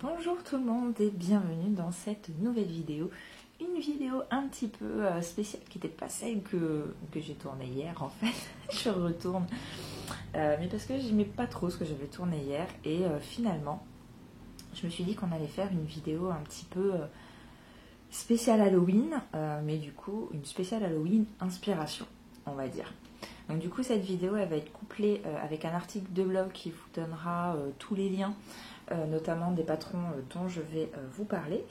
Bonjour tout le monde et bienvenue dans cette nouvelle vidéo. Une vidéo un petit peu spéciale qui n'était pas celle que j'ai tournée hier en fait. Je retourne, mais parce que j'aimais pas trop ce que j'avais tourné hier et finalement je me suis dit qu'on allait faire une vidéo un petit peu spéciale Halloween, mais du coup une spéciale Halloween inspiration on va dire. Donc du coup cette vidéo elle va être couplée avec un article de blog qui vous donnera tous les liens, notamment des patrons dont je vais vous parler.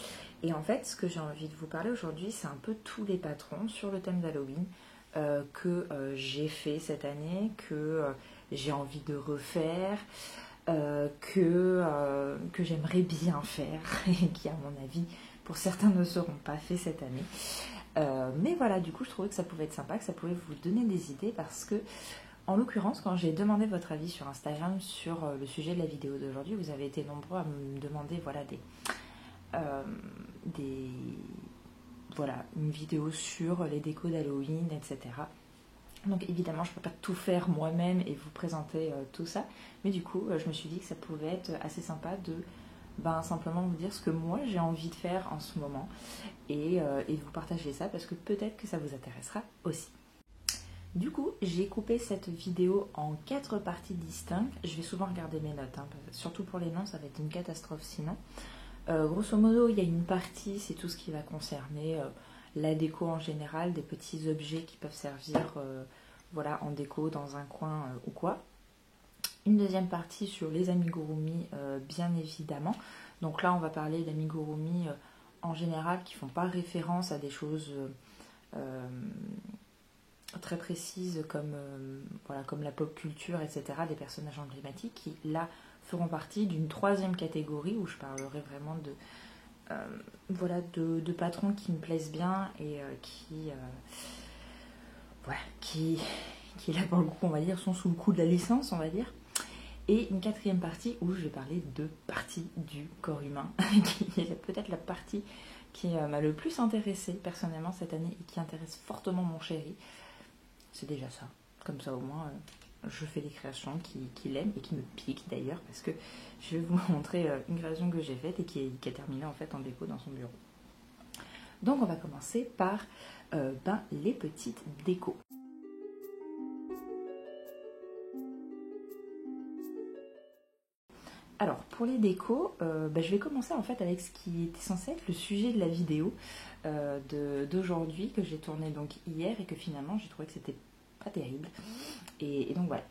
Et en fait ce que j'ai envie de vous parler aujourd'hui c'est un peu tous les patrons sur le thème d'Halloween que j'ai fait cette année, que j'ai envie de refaire, que j'aimerais bien faire et qui à mon avis pour certains ne seront pas faits cette année. Mais voilà, du coup je trouvais que ça pouvait être sympa, que ça pouvait vous donner des idées parce que, en l'occurrence, quand j'ai demandé votre avis sur Instagram sur le sujet de la vidéo d'aujourd'hui, vous avez été nombreux à me demander voilà, une vidéo sur les décos d'Halloween, etc. Donc évidemment je ne peux pas tout faire moi-même et vous présenter tout ça, mais du coup je me suis dit que ça pouvait être assez sympa de simplement vous dire ce que moi j'ai envie de faire en ce moment et de vous partager ça parce que peut-être que ça vous intéressera aussi. Du coup, j'ai coupé cette vidéo en 4 parties distinctes. Je vais souvent regarder mes notes, surtout pour les noms, ça va être une catastrophe sinon. Grosso modo, il y a une partie, c'est tout ce qui va concerner la déco en général, des petits objets qui peuvent servir en déco dans un coin ou quoi. Une deuxième partie sur les amigurumi, bien évidemment. Donc là, on va parler d'amigurumi en général qui ne font pas référence à des choses très précises comme la pop culture, etc., des personnages emblématiques qui, là, feront partie d'une troisième catégorie où je parlerai vraiment de patrons qui me plaisent bien et qui, là, pour le coup, on va dire, sont sous le coup de la licence, on va dire. Et une quatrième partie où je vais parler de parties du corps humain, qui est peut-être la partie qui m'a le plus intéressée personnellement cette année et qui intéresse fortement mon chéri. C'est déjà ça. Comme ça au moins, je fais des créations qu'il aime et qui me piquent d'ailleurs, parce que je vais vous montrer une création que j'ai faite et qui a terminé en fait en déco dans son bureau. Donc on va commencer par les petites décos. Alors pour les décos, je vais commencer en fait avec ce qui était censé être le sujet de la vidéo d'aujourd'hui que j'ai tourné donc hier et que finalement j'ai trouvé que c'était pas terrible. Et donc voilà.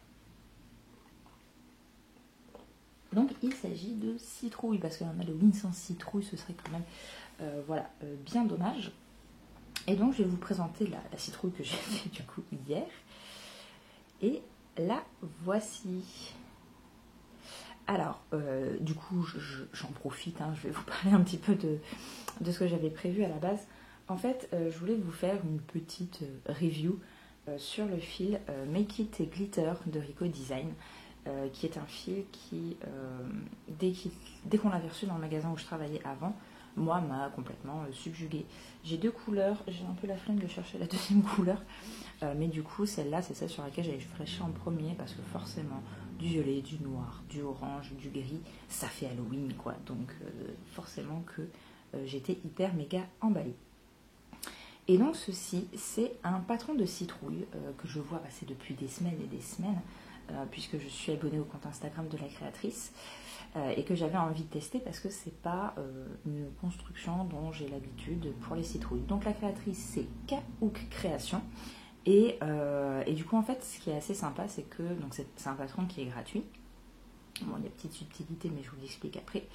Donc il s'agit de citrouille parce qu'un Halloween sans citrouille ce serait quand même bien dommage. Et donc je vais vous présenter la citrouille que j'ai fait du coup hier. Et la voici. Alors, du coup, j'en profite, je vais vous parler un petit peu de ce que j'avais prévu à la base. En fait, je voulais vous faire une petite review sur le fil Make It Glitter de Rico Design, qui est un fil qui, dès qu'on l'avait reçu dans le magasin où je travaillais avant, moi, m'a complètement subjuguée. J'ai 2 couleurs, j'ai un peu la flemme de chercher la deuxième couleur, mais du coup, celle-là, c'est celle sur laquelle j'allais flasher en premier, parce que forcément, du violet, du noir, du orange, du gris, ça fait Halloween, quoi. Donc, forcément que j'étais hyper méga emballée. Et donc, ceci, c'est un patron de citrouille que je vois passer depuis des semaines et des semaines, puisque je suis abonnée au compte Instagram de la créatrice, et que j'avais envie de tester parce que c'est pas une construction dont j'ai l'habitude pour les citrouilles. Donc la créatrice c'est Kaouk Création et du coup en fait ce qui est assez sympa c'est que c'est un patron qui est gratuit. Bon, il y a des petites subtilités mais je vous l'explique après.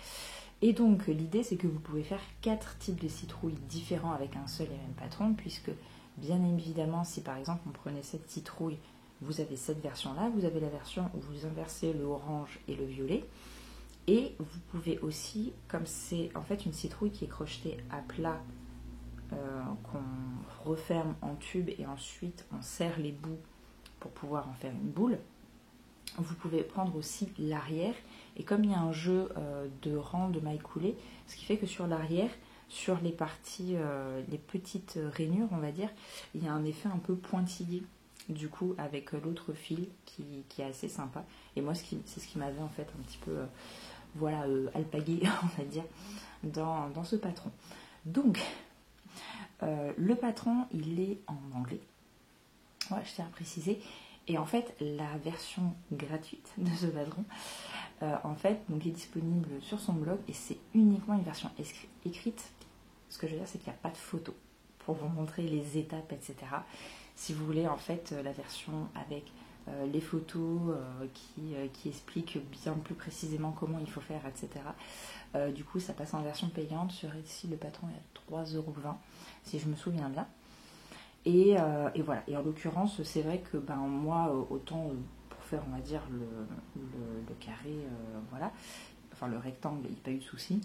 Et donc l'idée c'est que vous pouvez faire 4 types de citrouilles différents avec un seul et même patron, puisque bien évidemment si par exemple on prenait cette citrouille, vous avez cette version là, vous avez la version où vous inversez le orange et le violet. Et vous pouvez aussi, comme c'est en fait une citrouille qui est crochetée à plat, qu'on referme en tube et ensuite on serre les bouts pour pouvoir en faire une boule, vous pouvez prendre aussi l'arrière. Et comme il y a un jeu de rang de mailles coulées, ce qui fait que sur l'arrière, sur les parties, les petites rainures, on va dire, il y a un effet un peu pointillé. Du coup, avec l'autre fil qui est assez sympa. Et moi, c'est ce qui m'avait en fait un petit peu voilà, alpaguer, on va dire, dans ce patron. Donc, le patron, il est en anglais. Ouais, je tiens à préciser. Et en fait, la version gratuite de ce patron, en fait, donc, est disponible sur son blog et c'est uniquement une version écrite. Ce que je veux dire, c'est qu'il n'y a pas de photo pour vous montrer les étapes, etc. Si vous voulez, en fait, la version avec les photos qui expliquent bien plus précisément comment il faut faire, etc. Du coup, ça passe en version payante. Sur Etsy, le patron est à 3,20 €, si je me souviens bien. Et voilà. Et en l'occurrence, c'est vrai que moi, autant pour faire, on va dire, le carré, voilà, enfin le rectangle, il n'y a pas eu de souci.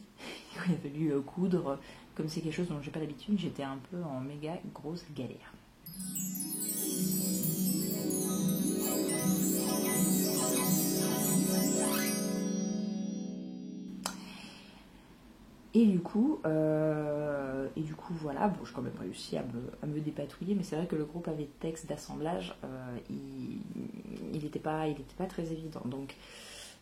Il a fallu coudre. Comme c'est quelque chose dont j'ai pas l'habitude, j'étais un peu en méga grosse galère. Et du coup, voilà, bon, j'ai quand même réussi à me dépatouiller, mais c'est vrai que le groupe avec texte d'assemblage, il n'était pas très évident. Donc,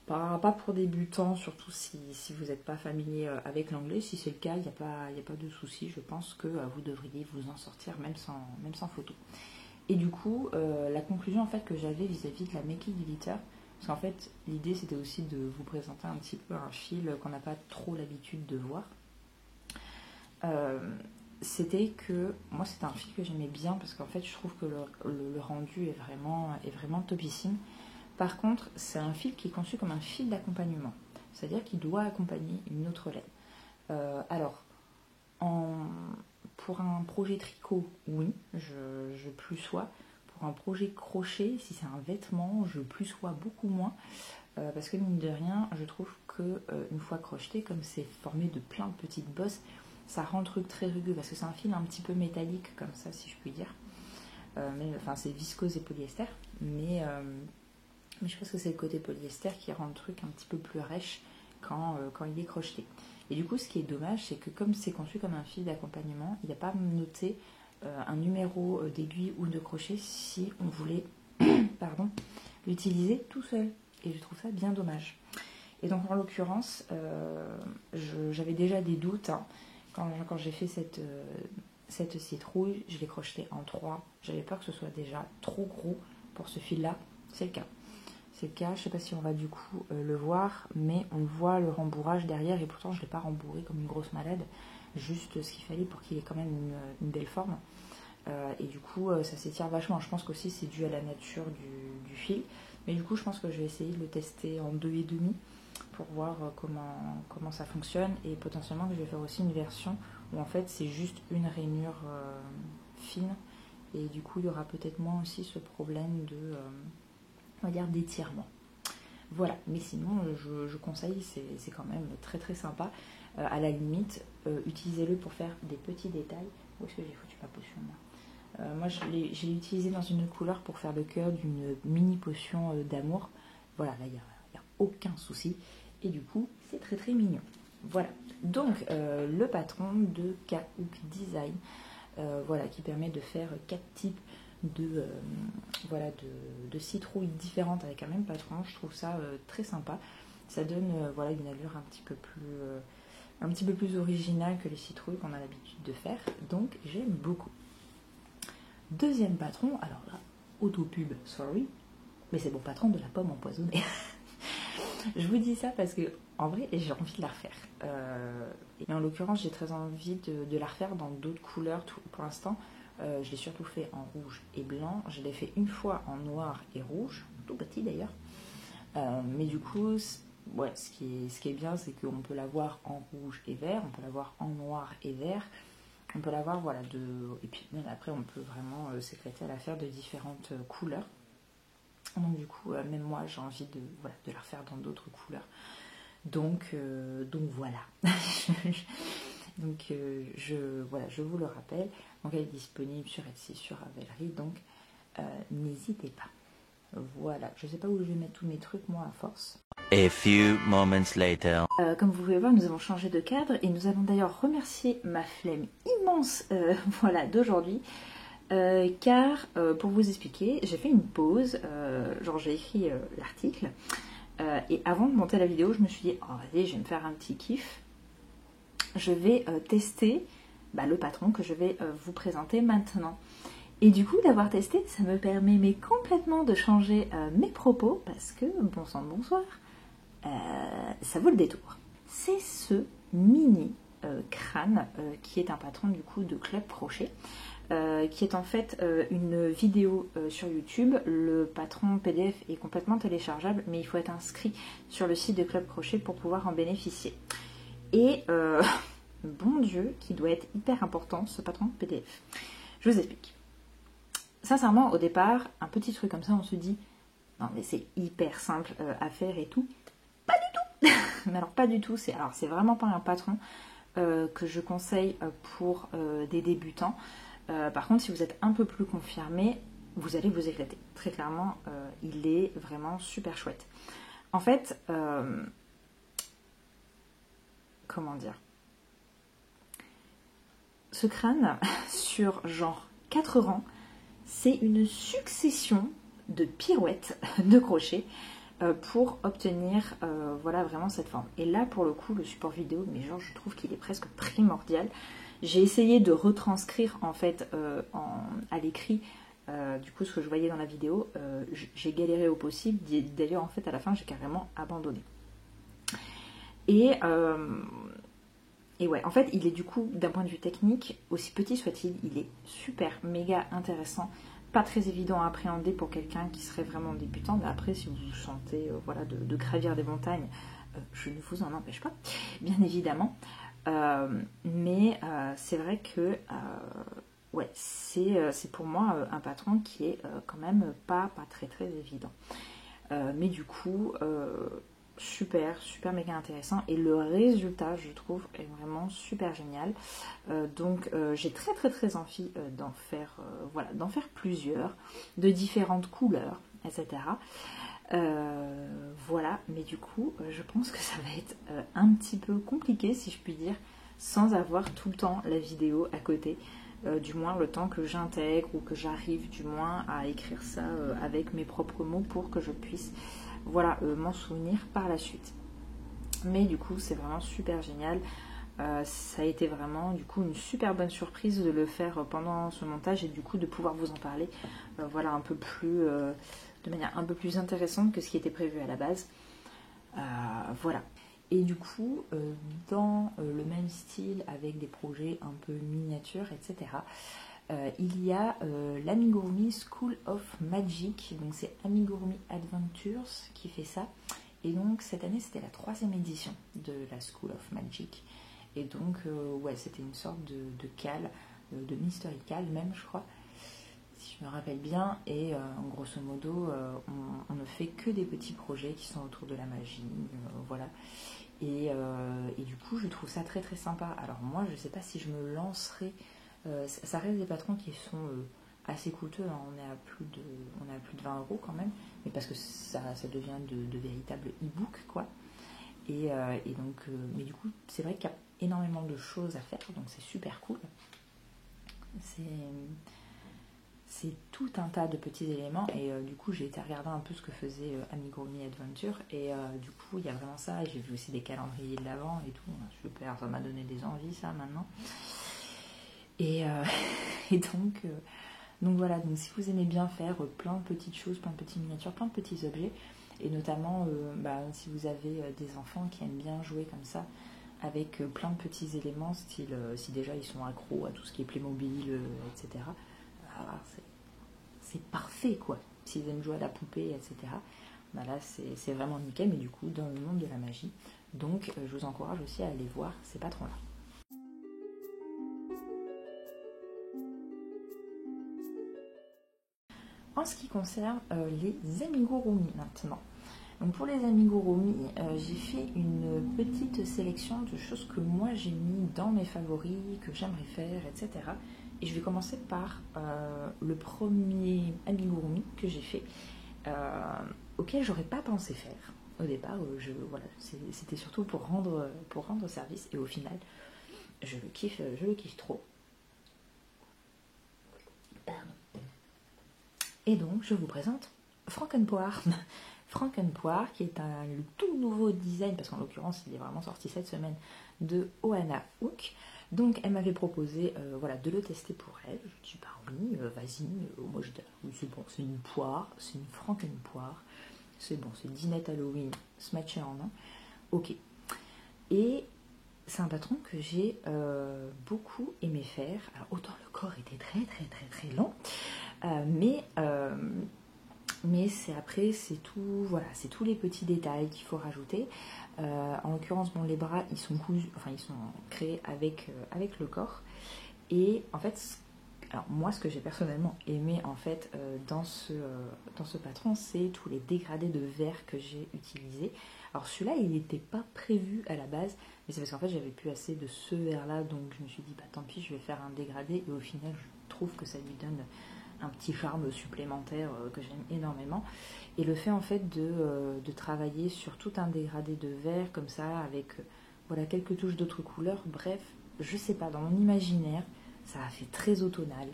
pas pour débutants, surtout si vous n'êtes pas familier avec l'anglais. Si c'est le cas, il n'y a pas de souci. Je pense que vous devriez vous en sortir même sans photo. Et du coup, la conclusion en fait que j'avais vis-à-vis de la Make It Glitter, parce qu'en fait, l'idée c'était aussi de vous présenter un petit peu un fil qu'on n'a pas trop l'habitude de voir. C'était que moi c'était un fil que j'aimais bien parce qu'en fait je trouve que le rendu est vraiment topissime. Par contre, c'est un fil qui est conçu comme un fil d'accompagnement, c'est-à-dire qu'il doit accompagner une autre laine. Alors, pour un projet tricot, oui, je plus sois. Pour un projet crochet, si c'est un vêtement, je plus sois beaucoup moins. Parce que mine de rien, je trouve que une fois crocheté, comme c'est formé de plein de petites bosses, ça rend le truc très rugueux. Parce que c'est un fil un petit peu métallique, comme ça, si je puis dire. Enfin, c'est viscose et polyester. Mais je pense que c'est le côté polyester qui rend le truc un petit peu plus rêche quand il est crocheté. Et du coup, ce qui est dommage, c'est que comme c'est conçu comme un fil d'accompagnement, il n'y a pas noté un numéro d'aiguille ou de crochet si on voulait l'utiliser tout seul. Et je trouve ça bien dommage. Et donc, en l'occurrence, j'avais déjà des doutes. Hein, quand j'ai fait cette citrouille, je l'ai crochetée en 3. J'avais peur que ce soit déjà trop gros pour ce fil-là. C'est le cas. C'est le cas, je ne sais pas si on va du coup le voir, mais on voit le rembourrage derrière et pourtant je ne l'ai pas rembourré comme une grosse malade, juste ce qu'il fallait pour qu'il ait quand même une belle forme. Et du coup ça s'étire vachement, je pense qu'aussi c'est dû à la nature du fil, mais du coup je pense que je vais essayer de le tester en 2,5 pour voir comment ça fonctionne et potentiellement que je vais faire aussi une version où en fait c'est juste une rainure fine et du coup il y aura peut-être moins aussi ce problème de... on va dire d'étirement. Voilà, mais sinon je conseille, c'est quand même très très sympa. À la limite, utilisez-le pour faire des petits détails. Où est-ce que j'ai foutu ma potion là moi je l'ai utilisé dans une couleur pour faire le cœur d'une mini potion d'amour. Voilà, là il n'y a aucun souci. Et du coup, c'est très très mignon. Voilà, donc le patron de Kahook Design, voilà, qui permet de faire 4 types de citrouilles différentes avec un même patron. Je trouve ça très sympa. Ça donne voilà, une allure un petit peu plus originale que les citrouilles qu'on a l'habitude de faire. Donc j'aime beaucoup. Deuxième patron, alors là, autopub, sorry, mais c'est mon patron de la pomme empoisonnée. Je vous dis ça parce que en vrai j'ai envie de la refaire. Et en l'occurrence j'ai très envie de la refaire dans d'autres couleurs pour l'instant. Je l'ai surtout fait en rouge et blanc. Je l'ai fait une fois en noir et rouge, tout petit d'ailleurs. Mais du coup, ouais, ce qui est bien, c'est qu'on peut l'avoir en rouge et vert, on peut l'avoir en noir et vert, on peut l'avoir, voilà, et puis même après, on peut vraiment s'éclater à la faire de différentes couleurs. Donc du coup, même moi, j'ai envie de la refaire dans d'autres couleurs. Donc voilà. Donc je vous le rappelle. Donc elle est disponible sur Etsy, sur Ravelry, donc n'hésitez pas. Voilà, je sais pas où je vais mettre tous mes trucs moi à force. A few moments later. Comme vous pouvez voir, nous avons changé de cadre et nous avons d'ailleurs remercié ma flemme immense d'aujourd'hui. Car pour vous expliquer, j'ai fait une pause, j'ai écrit l'article Et avant de monter la vidéo, je me suis dit, oh vas-y, je vais me faire un petit kiff. Je vais tester le patron que je vais vous présenter maintenant. Et du coup, d'avoir testé, ça me permet mais complètement de changer mes propos parce que, bon sang de bonsoir, ça vaut le détour. C'est ce mini crâne qui est un patron du coup de Club Crochet. Qui est en fait une vidéo sur YouTube. Le patron PDF est complètement téléchargeable, mais il faut être inscrit sur le site de Club Crochet pour pouvoir en bénéficier. Et bon Dieu, qui doit être hyper important ce patron PDF. Je vous explique. Sincèrement, au départ, un petit truc comme ça, on se dit non mais c'est hyper simple à faire et tout. Pas du tout. Mais alors pas du tout. C'est vraiment pas un patron que je conseille pour des débutants. Par contre, si vous êtes un peu plus confirmé, vous allez vous éclater. Très clairement, il est vraiment super chouette. En fait, comment dire, ce crâne, sur genre 4 rangs, c'est une succession de pirouettes de crochet pour obtenir voilà, vraiment cette forme. Et là, pour le coup, le support vidéo, mais genre, je trouve qu'il est presque primordial. J'ai essayé de retranscrire en fait à l'écrit du coup ce que je voyais dans la vidéo. J'ai galéré au possible. D'ailleurs en fait à la fin j'ai carrément abandonné. Et ouais, en fait il est du coup d'un point de vue technique, aussi petit soit-il, il est super méga intéressant. Pas très évident à appréhender pour quelqu'un qui serait vraiment débutant. Mais après si vous vous sentez voilà, de gravir des montagnes, je ne vous en empêche pas, bien évidemment. Mais c'est vrai que ouais, c'est pour moi un patron qui est quand même pas très évident. Mais du coup, super méga intéressant. Et le résultat, je trouve, est vraiment super génial. Donc j'ai très envie d'en faire, voilà, d'en faire plusieurs, de différentes couleurs, etc. Voilà, mais du coup, je pense que ça va être un petit peu compliqué, si je puis dire, sans avoir tout le temps la vidéo à côté, du moins le temps que j'intègre ou que j'arrive du moins à écrire ça avec mes propres mots pour que je puisse, voilà, m'en souvenir par la suite. Mais du coup, c'est vraiment super génial. Ça a été vraiment du coup une super bonne surprise de le faire pendant ce montage et du coup de pouvoir vous en parler, voilà, un peu plus de manière un peu plus intéressante que ce qui était prévu à la base. Voilà. Et du coup, dans le même style, avec des projets un peu miniatures, etc., il y a l'Amigurumi School of Magic. Donc c'est Amigurumi Adventures qui fait ça. Et donc cette année, c'était la 3e édition de la School of Magic. Et donc, ouais, c'était une sorte de cale, de mystery cale même, je crois, si je me rappelle bien. Et grosso modo, on ne fait que des petits projets qui sont autour de la magie, voilà. Et du coup, je trouve ça très sympa. Alors moi, je sais pas si je me lancerai. Ça reste des patrons qui sont assez coûteux, hein. On est à plus de 20 € quand même, mais parce que ça devient de véritables e-books, quoi. Et donc, mais du coup, c'est vrai qu'il y a énormément de choses à faire, donc c'est super cool. C'est tout un tas de petits éléments, et du coup, j'ai été regarder un peu ce que faisait Amigurumi Adventure, et du coup, il y a vraiment ça. J'ai vu aussi des calendriers de l'Avent et tout. Super, ça m'a donné des envies, ça, maintenant. Et donc voilà, donc si vous aimez bien faire plein de petites choses, plein de petites miniatures, plein de petits objets, et notamment si vous avez des enfants qui aiment bien jouer comme ça, avec plein de petits éléments, style si déjà ils sont accros à tout ce qui est Playmobil, etc. Alors, c'est parfait, quoi. S'ils aiment jouer à la poupée, etc. Bah là, c'est vraiment nickel, mais du coup, dans le monde de la magie. Donc, je vous encourage aussi à aller voir ces patrons-là. En ce qui concerne les amigurumi maintenant. Donc pour les amigurumi, j'ai fait une petite sélection de choses que moi j'ai mis dans mes favoris, que j'aimerais faire, etc. Et je vais commencer par le premier amigurumi que j'ai fait, auquel j'aurais pas pensé faire au départ. Voilà, c'était surtout pour rendre service, et au final, je le kiffe trop. Pardon. Et donc, je vous présente Frankenpoire. Frankenpoire, qui est le tout nouveau design, parce qu'en l'occurrence il est vraiment sorti cette semaine, de Oana Hook. Donc elle m'avait proposé voilà, de le tester pour elle. Je me suis dit bah oui, vas-y, moi je dis oui, c'est bon, c'est une poire, c'est une Frankenpoire, c'est bon, c'est dinette Halloween, smatché en un, ok. Et c'est un patron que j'ai beaucoup aimé faire. Alors autant le corps était très très très très long, mais c'est après, c'est tout, voilà, c'est tous les petits détails qu'il faut rajouter. En l'occurrence, bon, les bras, ils sont cousus, enfin ils sont créés avec le corps. Et en fait, alors moi, ce que j'ai personnellement aimé en fait dans ce patron, c'est tous les dégradés de verre que j'ai utilisés. Alors celui-là, il n'était pas prévu à la base, mais c'est parce qu'en fait, j'avais plus assez de ce verre-là, donc je me suis dit, bah tant pis, je vais faire un dégradé. Et au final, je trouve que ça lui donne un petit charme supplémentaire que j'aime énormément. Et le fait en fait de travailler sur tout un dégradé de verre comme ça, avec voilà, quelques touches d'autres couleurs, bref, je sais pas, dans mon imaginaire, ça a fait très automnal.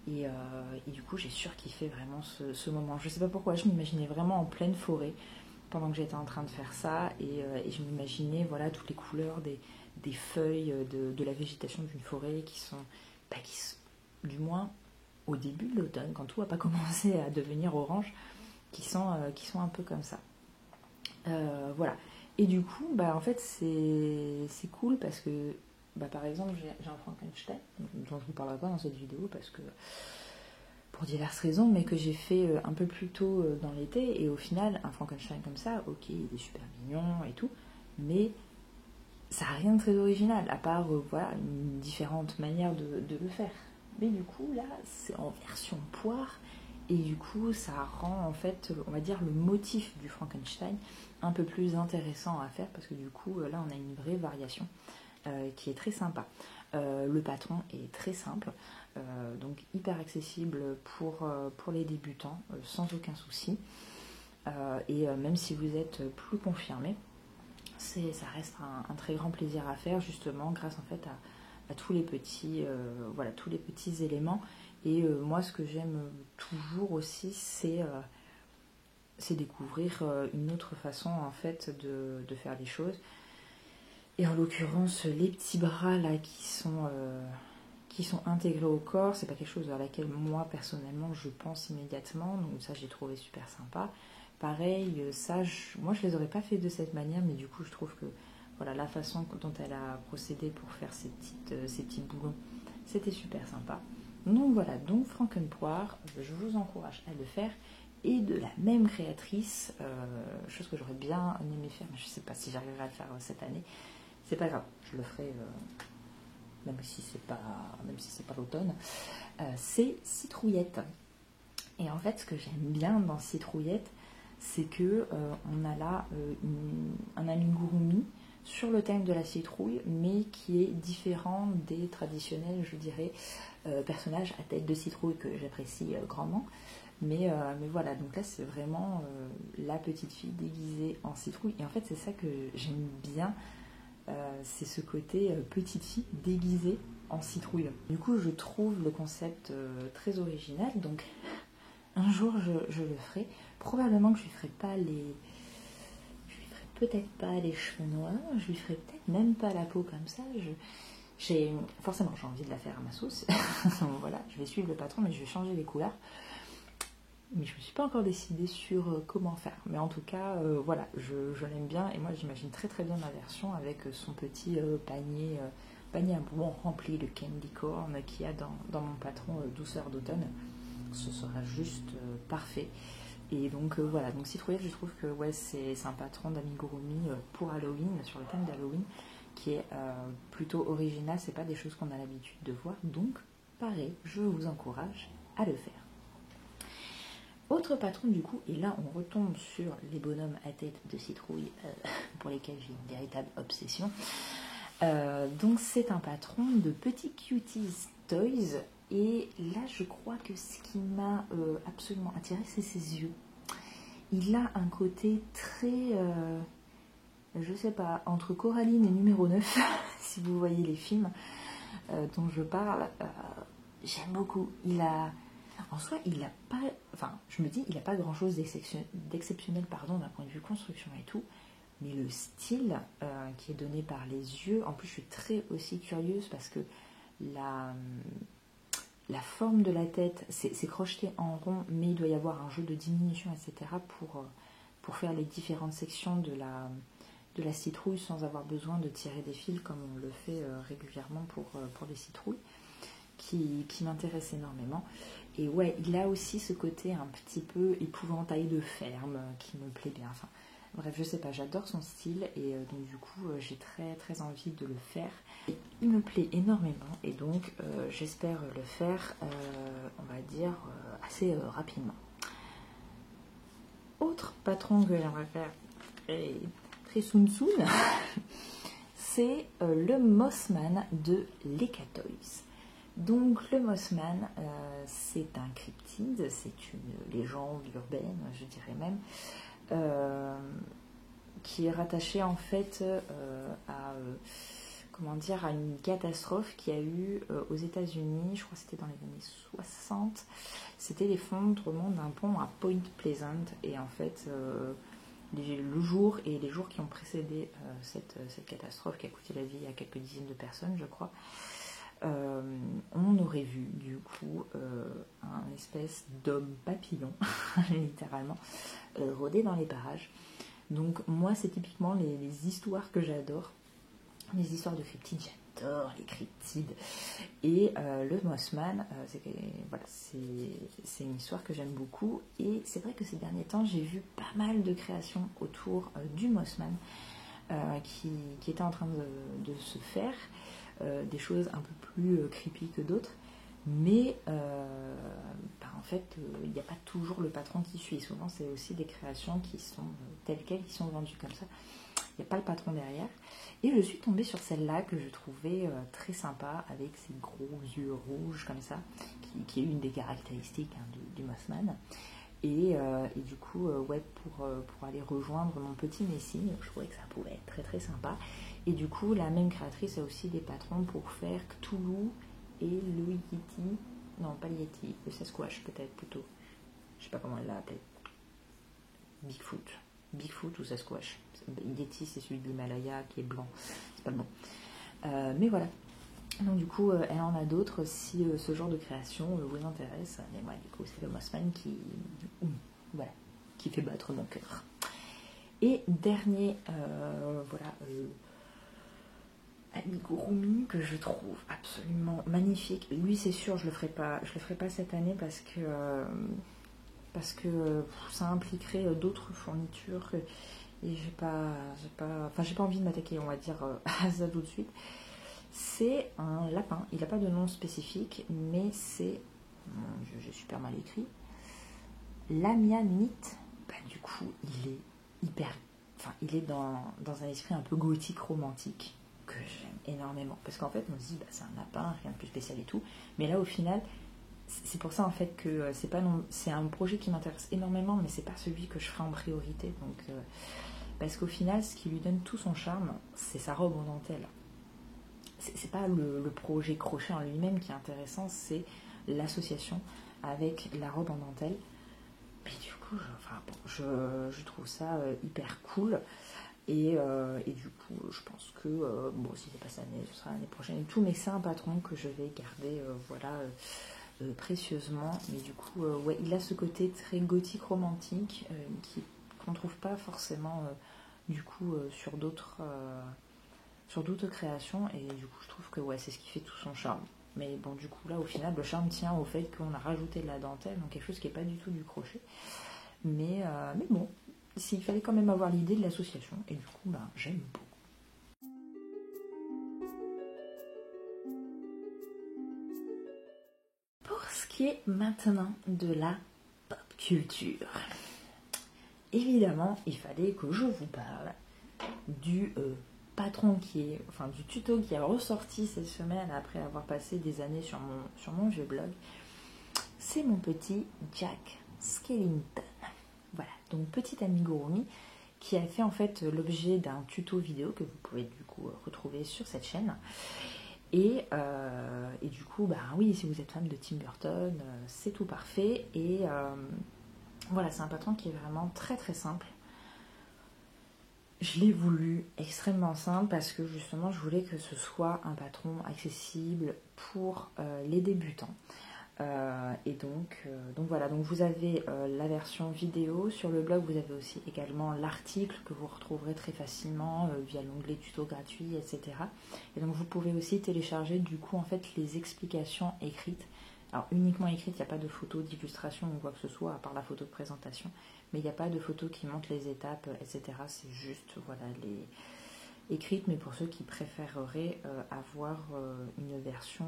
Et du coup, j'ai surkiffé vraiment ce moment. Je sais pas pourquoi, je m'imaginais vraiment en pleine forêt pendant que j'étais en train de faire ça. Et je m'imaginais voilà, toutes les couleurs des feuilles, de la végétation d'une forêt qui sont, du moins au début de l'automne, quand tout n'a pas commencé à devenir orange, qui sont un peu comme ça. Voilà. Et du coup, bah, en fait, c'est cool parce que, bah, par exemple, j'ai un Frankenstein, dont je ne vous parlerai pas dans cette vidéo parce que, pour diverses raisons, mais que j'ai fait un peu plus tôt dans l'été. Et au final, un Frankenstein comme ça, ok, il est super mignon et tout, mais ça n'a rien de très original, à part voilà, une différente manière de le faire. Mais du coup, là, c'est en version poire. Et du coup, ça rend, en fait, on va dire, le motif du Frankenstein un peu plus intéressant à faire. Parce que du coup, là, on a une vraie variation qui est très sympa. Le patron est très simple. Donc, hyper accessible pour les débutants, sans aucun souci. Et même si vous êtes plus confirmé, ça reste un très grand plaisir à faire, justement, grâce, en fait, à tous les petits, voilà, tous les petits éléments. Et moi, ce que j'aime toujours aussi, c'est découvrir une autre façon, en fait, de faire les choses. Et en l'occurrence, les petits bras là qui sont intégrés au corps, c'est pas quelque chose à laquelle moi personnellement je pense immédiatement. Donc ça, j'ai trouvé super sympa. Pareil, ça, moi je les aurais pas fait de cette manière, mais du coup, je trouve que voilà, la façon dont elle a procédé pour faire ces petits boulons, c'était super sympa. Donc voilà, donc Frankenpoire, je vous encourage à le faire. Et de la même créatrice, chose que j'aurais bien aimé faire, mais je ne sais pas si j'arriverai à le faire cette année. C'est pas grave, je le ferai même si c'est pas l'automne. C'est Citrouillette. Et en fait, ce que j'aime bien dans Citrouillette, c'est que on a là un amigurumi sur le thème de la citrouille, mais qui est différent des traditionnels, je dirais, personnages à tête de citrouille que j'apprécie grandement. Mais voilà, donc là c'est vraiment la petite fille déguisée en citrouille. Et en fait c'est ça que j'aime bien, c'est ce côté petite fille déguisée en citrouille. Du coup je trouve le concept très original, donc un jour je le ferai. Probablement que je lui ferai pas peut-être pas les cheveux noirs, je lui ferai peut-être même pas la peau comme ça. Forcément j'ai envie de la faire à ma sauce. Voilà, je vais suivre le patron, mais je vais changer les couleurs. Mais je ne me suis pas encore décidée sur comment faire. Mais en tout cas, voilà, je l'aime bien. Et moi, j'imagine très très bien ma version avec son petit panier à bonbons rempli de candy corn qu'il y a dans mon patron douceur d'automne. Ce sera juste parfait. Et donc voilà, donc Citrouillette, je trouve que ouais, c'est un patron d'amigurumi pour Halloween, sur le thème d'Halloween, qui est plutôt original. C'est pas des choses qu'on a l'habitude de voir. Donc, pareil, je vous encourage à le faire. Autre patron du coup, et là on retombe sur les bonhommes à tête de citrouille pour lesquels j'ai une véritable obsession. Donc c'est un patron de Petit Cuties Toys, et là je crois que ce qui m'a absolument attiré, c'est ses yeux. Il a un côté très, je sais pas, entre Coraline et numéro 9, si vous voyez les films dont je parle, j'aime beaucoup. Il a En soi, il n'a pas, enfin, je me dis, il n'a pas grand-chose d'exceptionnel, pardon, d'un point de vue construction et tout, mais le style qui est donné par les yeux, en plus, je suis très aussi curieuse parce que la forme de la tête, c'est crocheté en rond, mais il doit y avoir un jeu de diminution, etc. pour faire les différentes sections de la citrouille sans avoir besoin de tirer des fils comme on le fait régulièrement pour les citrouilles, qui m'intéresse énormément. Et ouais, il a aussi ce côté un petit peu épouvantail de ferme qui me plaît bien. Enfin, bref, je sais pas, j'adore son style et donc du coup j'ai très très envie de le faire. Et il me plaît énormément et donc j'espère le faire, on va dire, assez rapidement. Autre patron que j'aimerais faire, et très soon, c'est le Mossman de Lekatoys. Donc le Mossman, c'est un cryptide, c'est une légende urbaine, je dirais même, qui est rattachée en fait à une catastrophe qui a eu aux États-Unis, je crois que c'était dans les années 60. C'était l'effondrement d'un pont à Point Pleasant et en fait le jour et les jours qui ont précédé cette catastrophe qui a coûté la vie à quelques dizaines de personnes, je crois. On aurait vu du coup un espèce d'homme papillon, littéralement, rôder dans les parages. Donc moi c'est typiquement les histoires que j'adore, les histoires de cryptides, j'adore les cryptides. Et le Mossman, c'est une histoire que j'aime beaucoup. Et c'est vrai que ces derniers temps j'ai vu pas mal de créations autour du Mossman qui étaient en train de se faire. Des choses un peu plus creepy que d'autres, mais en fait il n'y a pas toujours le patron qui suit. Souvent c'est aussi des créations qui sont telles quelles, qui sont vendues comme ça, il n'y a pas le patron derrière. Et je suis tombée sur celle-là que je trouvais très sympa, avec ses gros yeux rouges comme ça, qui est une des caractéristiques du Mossman. Et du coup, pour aller rejoindre mon petit Messi, je trouvais que ça pouvait être très très sympa. Et du coup, la même créatrice a aussi des patrons pour faire Cthulhu et le Yeti. Non, pas le Yeti, le Sasquatch peut-être plutôt. Je sais pas comment elle l'a appelé. Bigfoot ou Sasquatch. Yeti, c'est celui de l'Himalaya qui est blanc. C'est pas bon. Mais voilà. Donc du coup, elle en a d'autres si ce genre de création vous intéresse. Mais moi, du coup, c'est le Mossman qui fait battre mon cœur. Et dernier, amigurumi que je trouve absolument magnifique. Lui, c'est sûr, je le ferai pas cette année parce que ça impliquerait d'autres fournitures et j'ai pas envie de m'attaquer, on va dire, à ça tout de suite. C'est un lapin, il n'a pas de nom spécifique, mais c'est, j'ai super mal écrit, l'amianite. Du coup, il est dans un esprit un peu gothique romantique que j'aime énormément, parce qu'en fait on se dit c'est un lapin, rien de plus spécial et tout, mais là au final c'est pour ça en fait que c'est un projet qui m'intéresse énormément, mais c'est pas celui que je ferai en priorité. Donc parce qu'au final ce qui lui donne tout son charme, c'est sa robe en dentelle. C'est pas le projet crochet en lui-même qui est intéressant, c'est l'association avec la robe en dentelle. Mais du coup je trouve ça hyper cool. Et du coup, je pense que, si c'est pas cette année, ce sera l'année prochaine et tout, mais c'est un patron que je vais garder, précieusement. Mais du coup, il a ce côté très gothique romantique qu'on trouve pas forcément, sur d'autres créations. Et du coup, je trouve que, c'est ce qui fait tout son charme. Mais bon, du coup, là, au final, le charme tient au fait qu'on a rajouté de la dentelle, donc quelque chose qui n'est pas du tout du crochet. Mais bon. S'il fallait quand même avoir l'idée de l'association, et du coup, j'aime beaucoup. Pour ce qui est maintenant de la pop culture, évidemment, il fallait que je vous parle du patron du tuto qui a ressorti cette semaine après avoir passé des années sur mon vieux blog. C'est mon petit Jack Skellington. Voilà, donc petit amigurumi qui a fait en fait l'objet d'un tuto vidéo que vous pouvez du coup retrouver sur cette chaîne. Et du coup, bah oui, si vous êtes fan de Tim Burton, c'est tout parfait. Et voilà, c'est un patron qui est vraiment très très simple. Je l'ai voulu extrêmement simple parce que justement, je voulais que ce soit un patron accessible pour les débutants. Et donc voilà, donc vous avez la version vidéo sur le blog, vous avez aussi également l'article que vous retrouverez très facilement via l'onglet tuto gratuit, etc. Et donc vous pouvez aussi télécharger du coup en fait les explications écrites. Alors uniquement écrites, il n'y a pas de photos d'illustration ou quoi que ce soit à part la photo de présentation, mais il n'y a pas de photos qui montrent les étapes, etc. C'est juste voilà les écrites, mais pour ceux qui préféreraient avoir une version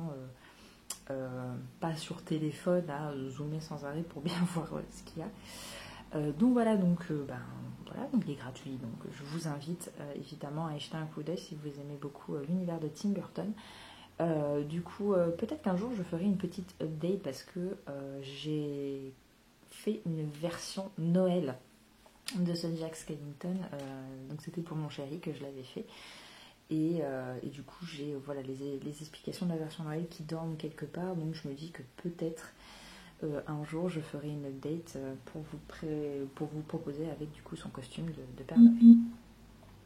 pas sur téléphone à zoomer sans arrêt pour bien voir ce qu'il y a. Donc voilà, donc il est gratuit, donc je vous invite évidemment à y jeter un coup d'œil si vous aimez beaucoup l'univers de Tim Burton. Du coup, peut-être qu'un jour je ferai une petite update parce que j'ai fait une version Noël de ce Jack Skellington, donc c'était pour mon chéri que je l'avais fait. Et du coup, j'ai voilà, les explications de la version Noël qui dorment quelque part. Donc, je me dis que peut-être un jour, je ferai une update pour vous proposer avec du coup son costume de Père Noël.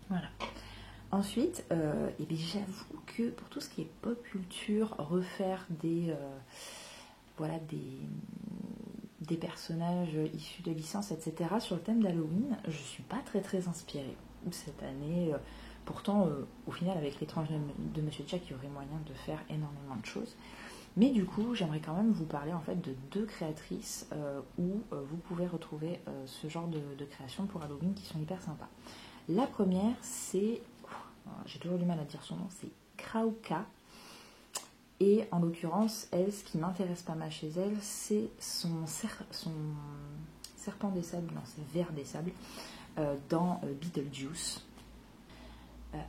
Voilà. Ensuite, j'avoue que pour tout ce qui est pop culture, refaire des personnages issus de licences, etc. sur le thème d'Halloween, je suis pas très très inspirée cette année. Pourtant, au final, avec l'étrange de Monsieur Jack, il y aurait moyen de faire énormément de choses. Mais du coup, j'aimerais quand même vous parler en fait de 2 créatrices où vous pouvez retrouver ce genre de créations pour Halloween qui sont hyper sympas. La première, c'est, j'ai toujours du mal à dire son nom, c'est Krauka. Et en l'occurrence, elle, ce qui m'intéresse pas mal chez elle, c'est son serpent des sables, non, c'est ver des sables, dans Beetlejuice.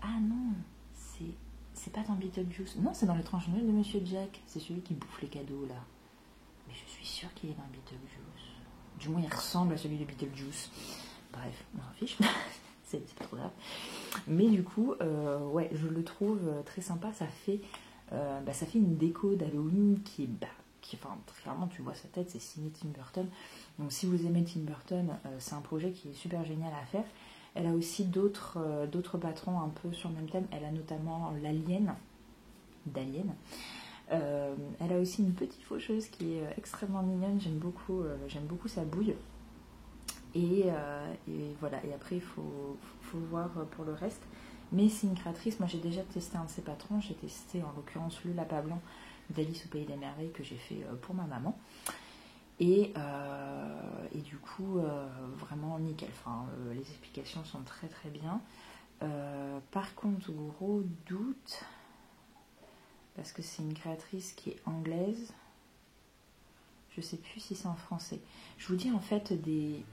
Ah non, c'est pas dans Beetlejuice. Non, c'est dans l'étrange Noël de Monsieur Jack. C'est celui qui bouffe les cadeaux, là. Mais je suis sûre qu'il est dans Beetlejuice. Du moins, il ressemble à celui de Beetlejuice. Bref, on s'en fiche. c'est pas trop grave. Mais du coup, ouais, je le trouve très sympa. Ça fait une déco d'Halloween qui est... Enfin, clairement, tu vois sa tête, c'est signé Tim Burton. Donc, si vous aimez Tim Burton, c'est un projet qui est super génial à faire. Elle a aussi d'autres patrons un peu sur le même thème. Elle a notamment l'alien d'Alien. Elle a aussi une petite faucheuse qui est extrêmement mignonne. J'aime beaucoup sa bouille. Et voilà. Et après, il faut voir pour le reste. Mais c'est une créatrice. Moi, j'ai déjà testé un de ses patrons. J'ai testé en l'occurrence le lapin blanc d'Alice au Pays des Merveilles que j'ai fait pour ma maman. Et du coup, vraiment nickel. Enfin, les explications sont très très bien. Par contre, gros doute, parce que c'est une créatrice qui est anglaise. Je sais plus si c'est en français. Je vous dis en fait des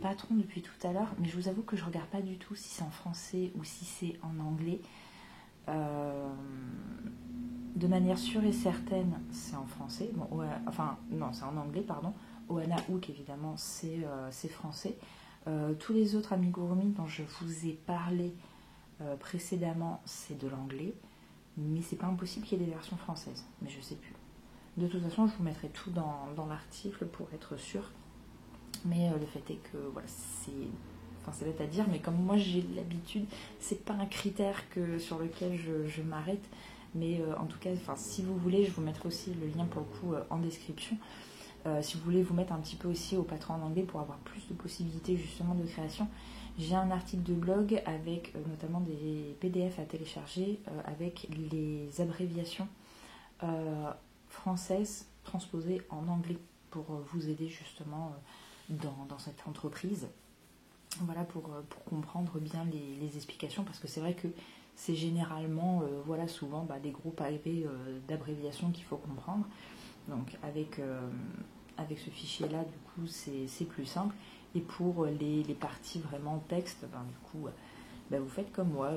patrons depuis tout à l'heure, mais je vous avoue que je regarde pas du tout si c'est en français ou si c'est en anglais. De manière sûre et certaine, c'est en français. Bon, non, c'est en anglais, pardon. Oana Hook, évidemment, c'est français. Tous les autres amigurumi dont je vous ai parlé précédemment, c'est de l'anglais. Mais c'est pas impossible qu'il y ait des versions françaises. Mais je sais plus. De toute façon, je vous mettrai tout dans l'article pour être sûr. Mais le fait est que, voilà, c'est bête à dire, mais comme moi j'ai l'habitude, c'est pas un critère sur lequel je m'arrête. Mais en tout cas, si vous voulez, je vous mettrai aussi le lien pour le coup en description. Si vous voulez vous mettre un petit peu aussi au patron en anglais pour avoir plus de possibilités justement de création, j'ai un article de blog avec notamment des PDF à télécharger avec les abréviations françaises transposées en anglais pour vous aider justement dans cette entreprise. Voilà, pour comprendre bien les explications, parce que c'est vrai que c'est généralement, souvent des gros pavés d'abréviations qu'il faut comprendre. Donc avec ce fichier-là, du coup, c'est plus simple. Et pour les parties vraiment texte, du coup, vous faites comme moi,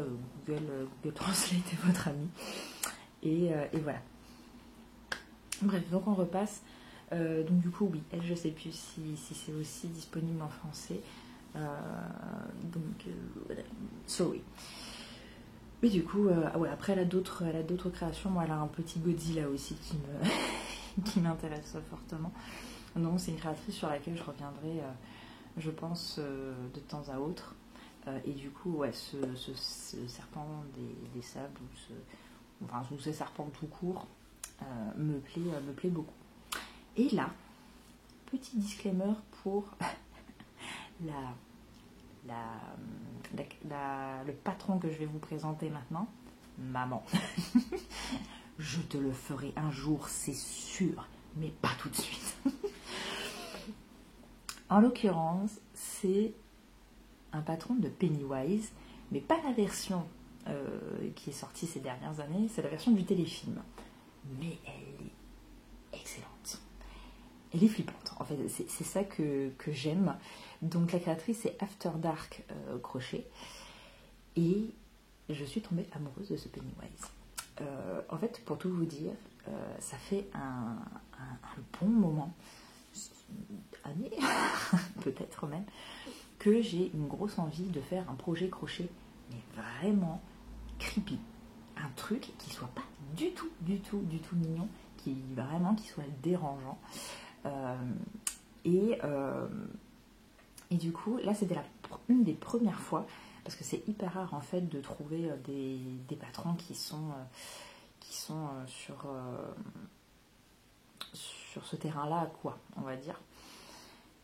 Google Translate est votre ami. Et voilà. Bref, donc on repasse. Donc du coup, oui, elle, je sais plus si c'est aussi disponible en français. Voilà. Sorry. Mais du coup, ouais, après elle a d'autres créations. Moi, elle a un petit Godzilla aussi qui m'intéresse fortement. Donc c'est une créatrice sur laquelle je reviendrai, je pense, de temps à autre. Et du coup, ouais, ce serpent des sables, ou ce serpent tout court, me plaît beaucoup. Et là, petit disclaimer pour le patron que je vais vous présenter maintenant, maman. Je te le ferai un jour, c'est sûr, mais pas tout de suite. En l'occurrence, c'est un patron de Pennywise, mais pas la version qui est sortie ces dernières années, c'est la version du téléfilm. Mais elle est excellente. Elle est flippante, en fait, c'est ça que j'aime. Donc la créatrice, c'est After Dark Crochet. Et je suis tombée amoureuse de ce Pennywise. En fait, pour tout vous dire, ça fait un bon moment, année, peut-être même, que j'ai une grosse envie de faire un projet crochet, mais vraiment creepy. Un truc qui soit pas du tout mignon, qui soit dérangeant. Et du coup, là, c'était une des premières fois, parce que c'est hyper rare en fait de trouver des patrons qui sont sur ce terrain-là, quoi, on va dire.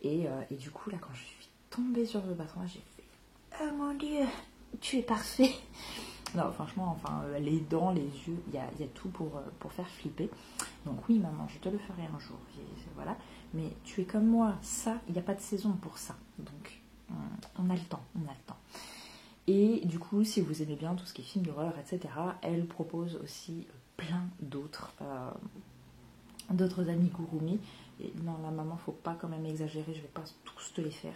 Et du coup, là, quand je suis tombée sur ce patron, j'ai fait « Oh mon Dieu, tu es parfait !» Non, franchement, enfin, les dents, les yeux, il y a tout pour faire flipper. Donc oui, maman, je te le ferai un jour. Voilà. Mais tu es comme moi, ça, il n'y a pas de saison pour ça. Donc, on a le temps. Et du coup, si vous aimez bien tout ce qui est film d'horreur, etc., elle propose aussi plein d'autres amigurumi. Et non, la maman, faut pas quand même exagérer, je vais pas tous te les faire.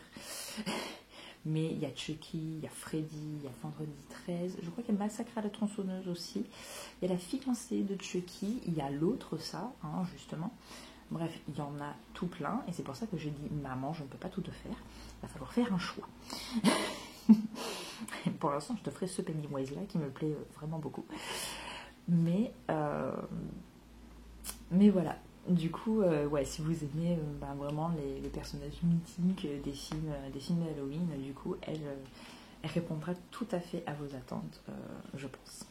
Mais il y a Chucky, il y a Freddy, il y a Vendredi 13, je crois qu'il y a Massacre à la tronçonneuse aussi. Il y a la fiancée de Chucky, il y a l'autre ça, hein, justement. Bref, il y en a tout plein, et c'est pour ça que je dis maman, je ne peux pas tout te faire, il va falloir faire un choix. Pour l'instant, je te ferai ce Pennywise là qui me plaît vraiment beaucoup. Mais voilà. Du coup, ouais, si vous aimez vraiment les personnages mythiques des films d'Halloween, du coup, elle répondra tout à fait à vos attentes, je pense.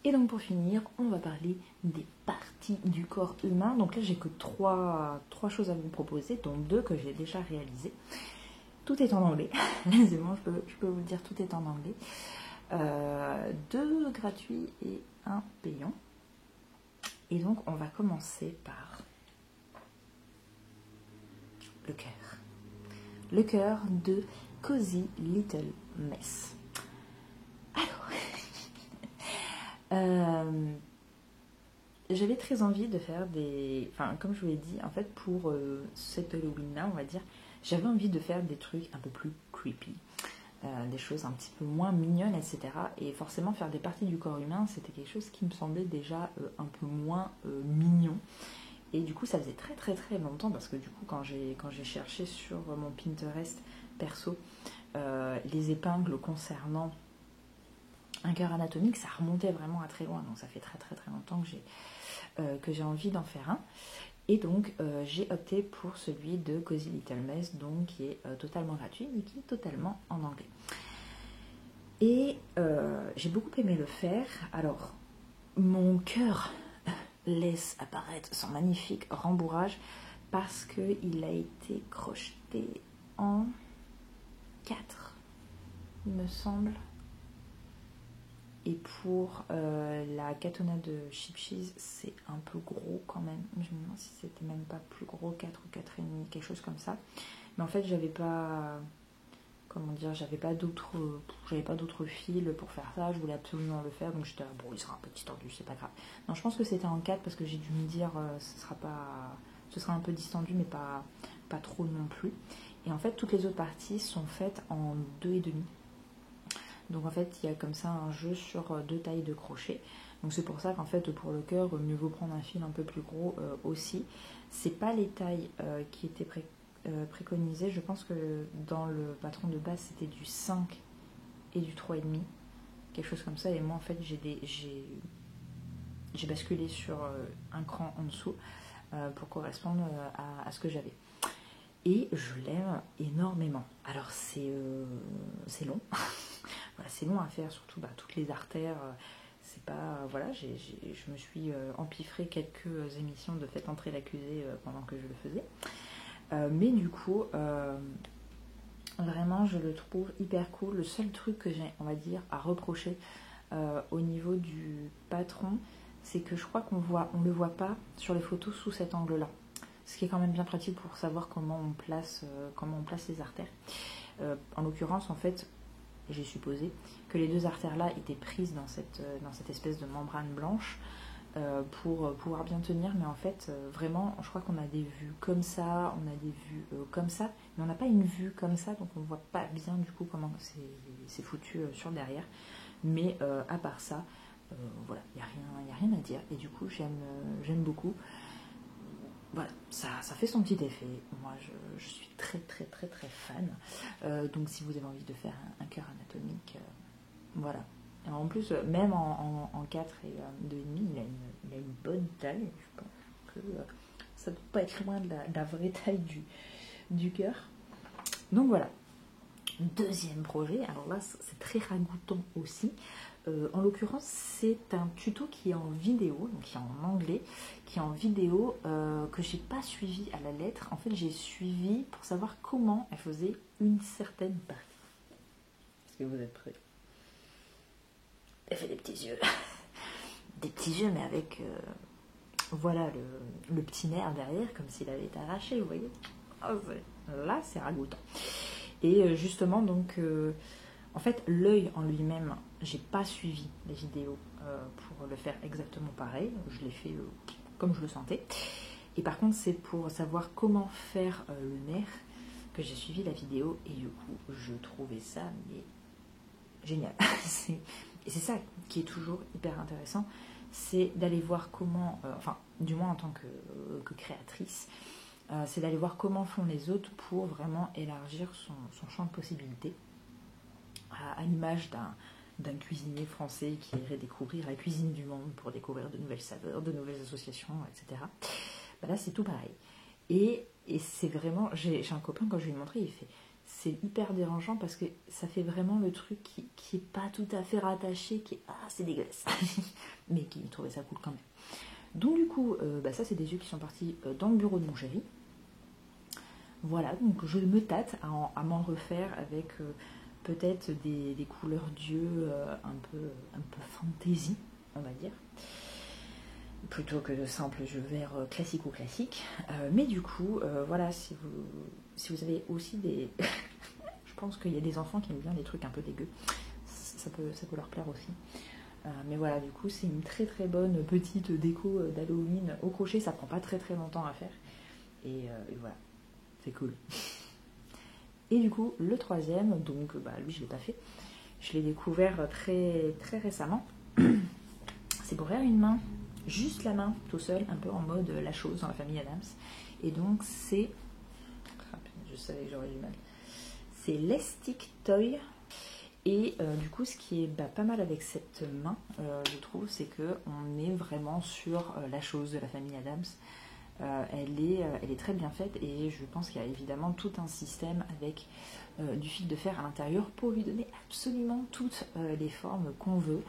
Et donc pour finir, on va parler des parties du corps humain. Donc là, j'ai que trois choses à vous proposer, dont 2 que j'ai déjà réalisées. Tout est en anglais. Là, c'est bon, je peux vous le dire, tout est en anglais. 2 gratuits et 1 payant. Et donc on va commencer par le cœur. Le cœur de Cozy Little Mess. Alors, j'avais très envie de faire enfin, comme je vous l'ai dit, en fait, pour cet Halloween-là, on va dire, j'avais envie de faire des trucs un peu plus creepy. Des choses un petit peu moins mignonnes, etc. Et forcément, faire des parties du corps humain, c'était quelque chose qui me semblait déjà un peu moins mignon. Et du coup, ça faisait très longtemps, parce que du coup, quand j'ai cherché sur mon Pinterest perso les épingles concernant un cœur anatomique, ça remontait vraiment à très loin. Donc ça fait très longtemps que j'ai envie d'en faire un. Et donc, j'ai opté pour celui de Cozy Little Mess, donc qui est totalement gratuit et qui est totalement en anglais. Et j'ai beaucoup aimé le faire. Alors, mon cœur laisse apparaître son magnifique rembourrage parce qu'il a été crocheté en 4, il me semble. Et pour la katana de Chip Cheese, c'est un peu gros quand même. Je me demande si c'était même pas plus gros, 4 ou 4,5, quelque chose comme ça. Mais en fait, j'avais pas d'autres fils pour faire ça. Je voulais absolument le faire, donc j'étais bon, il sera un petit tendu, c'est pas grave. Non, je pense que c'était en 4 parce que j'ai dû me dire ce sera un peu distendu, mais pas trop non plus. Et en fait, toutes les autres parties sont faites en 2,5. Donc en fait, il y a comme ça un jeu sur 2 tailles de crochet. Donc c'est pour ça qu'en fait, pour le cœur, mieux vaut prendre un fil un peu plus gros aussi. C'est pas les tailles qui étaient préconisé, je pense que dans le patron de base c'était du 5 et du 3,5, quelque chose comme ça, et moi en fait j'ai basculé sur un cran en dessous pour correspondre à ce que j'avais. Et je l'aime énormément. Alors c'est long, voilà, c'est long à faire, surtout toutes les artères. C'est pas voilà, je me suis empiffré quelques émissions de Faites entrer l'accusé pendant que je le faisais. Mais du coup, vraiment, je le trouve hyper cool. Le seul truc que j'ai, on va dire, à reprocher au niveau du patron, c'est que je crois on le voit pas sur les photos sous cet angle-là. Ce qui est quand même bien pratique pour savoir comment on place les artères. En l'occurrence, en fait, j'ai supposé que les deux artères-là étaient prises dans cette espèce de membrane blanche pour pouvoir bien tenir, mais en fait, vraiment, je crois qu'on a des vues comme ça, on a des vues comme ça, mais on n'a pas une vue comme ça, donc on ne voit pas bien du coup comment c'est foutu sur le derrière. Mais à part ça, voilà, il n'y a rien à dire, et du coup, j'aime beaucoup. Voilà, ça fait son petit effet. Moi, je suis très très très très fan. Donc, si vous avez envie de faire un cœur anatomique, voilà. Alors, en plus, même en 4 et 2,5, il a une bonne taille. Je pense que ça ne doit pas être loin de la vraie taille du cœur. Donc, voilà. Deuxième projet, alors là, c'est très ragoûtant aussi. En l'occurrence, c'est un tuto qui est en vidéo, donc qui est en anglais, qui est en vidéo, que j'ai pas suivi à la lettre. En fait, j'ai suivi pour savoir comment elle faisait une certaine partie. Est-ce que vous êtes prêts? Elle fait des petits yeux. Des petits yeux, mais avec voilà le petit nerf derrière, comme s'il avait été arraché, vous voyez. Là, c'est ragoûtant. Et justement, donc, en fait, l'œil en lui-même, j'ai pas suivi les vidéos pour le faire exactement pareil. Je l'ai fait comme je le sentais. Et par contre, c'est pour savoir comment faire le nerf que j'ai suivi la vidéo. Et du coup, je trouvais ça mais génial. Et c'est ça qui est toujours hyper intéressant, c'est d'aller voir comment, enfin, du moins en tant que créatrice, c'est d'aller voir comment font les autres pour vraiment élargir son champ de possibilités, à l'image d'un cuisinier français qui irait découvrir la cuisine du monde pour découvrir de nouvelles saveurs, de nouvelles associations, etc. Ben là, c'est tout pareil. Et c'est vraiment, j'ai un copain, quand je lui ai montré, il fait, c'est hyper dérangeant parce que ça fait vraiment le truc qui est pas tout à fait rattaché, qui est, c'est dégueulasse, mais qui trouvait ça cool quand même. Donc du coup, ça c'est des yeux qui sont partis dans le bureau de mon chéri. Voilà, donc je me tâte à m'en refaire avec peut-être des couleurs d'yeux un peu fantaisie, on va dire, plutôt que de simples yeux verts classique. Mais du coup, voilà, si vous avez aussi des... Je pense qu'il y a des enfants qui aiment bien les trucs un peu dégueux, ça peut leur plaire aussi. Mais voilà, du coup, c'est une très très bonne petite déco d'Halloween au crochet, ça prend pas très très longtemps à faire. Et voilà, c'est cool. Et du coup, le troisième, donc lui je l'ai pas fait, je l'ai découvert très très récemment. C'est pour faire une main, juste la main, tout seul, un peu en mode la chose dans la famille Adams. Et donc c'est, je savais que j'aurais du mal, c'est l'Estic Toy. Et du coup, ce qui est pas mal avec cette main, je trouve, c'est qu'on est vraiment sur la chose de la famille Adams. Elle est très bien faite et je pense qu'il y a évidemment tout un système avec du fil de fer à l'intérieur pour lui donner absolument toutes les formes qu'on veut.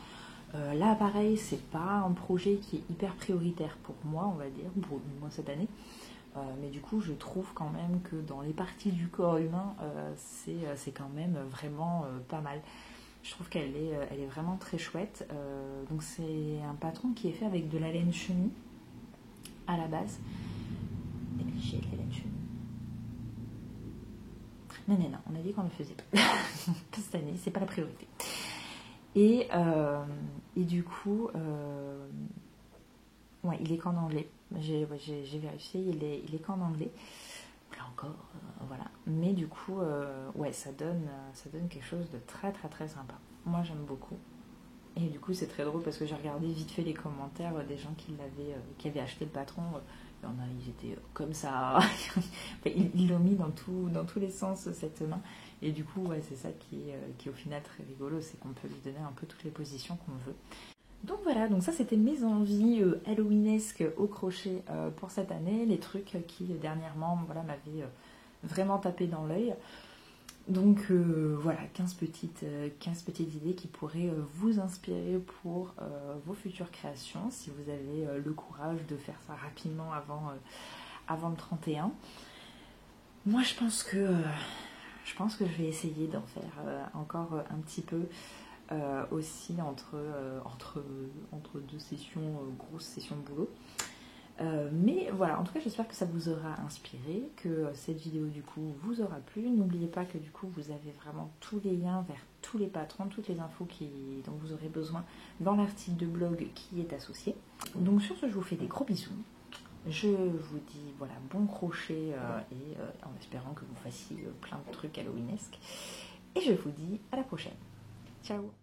Là, pareil, c'est pas un projet qui est hyper prioritaire pour moi, on va dire, pour moi cette année. Mais du coup, je trouve quand même que dans les parties du corps humain, c'est quand même vraiment pas mal. Je trouve qu'elle est vraiment très chouette. Donc c'est un patron qui est fait avec de la laine chenille à la base. Négligé de la laine chenille. Non, on a dit qu'on le faisait pas. Cette année, c'est pas la priorité. Et du coup, ouais, il est qu'en anglais. J'ai vérifié, il est qu'en anglais. Là encore, voilà. Mais du coup, ouais, ça donne quelque chose de très très très sympa. Moi, j'aime beaucoup. Et du coup, c'est très drôle parce que j'ai regardé vite fait les commentaires des gens qui avaient acheté le patron. Il y en a, ils étaient comme ça. Ils l'ont mis dans tous les sens, cette main. Et du coup, ouais, c'est ça qui est au final très rigolo, c'est qu'on peut lui donner un peu toutes les positions qu'on veut. Donc voilà, donc ça c'était mes envies halloweenesques au crochet pour cette année, les trucs qui dernièrement voilà, m'avaient vraiment tapé dans l'œil. Donc voilà, 15 petites idées qui pourraient vous inspirer pour vos futures créations, si vous avez le courage de faire ça rapidement avant le 31. Moi je pense que je vais essayer d'en faire encore un petit peu aussi entre deux sessions, grosses sessions de boulot. Mais voilà, en tout cas j'espère que ça vous aura inspiré, que cette vidéo du coup vous aura plu. N'oubliez pas que du coup vous avez vraiment tous les liens vers tous les patrons, toutes les infos dont vous aurez besoin dans l'article de blog qui est associé. Donc sur ce, je vous fais des gros bisous. Je vous dis voilà, bon crochet et en espérant que vous fassiez plein de trucs halloweenesques. Et je vous dis à la prochaine. Ciao!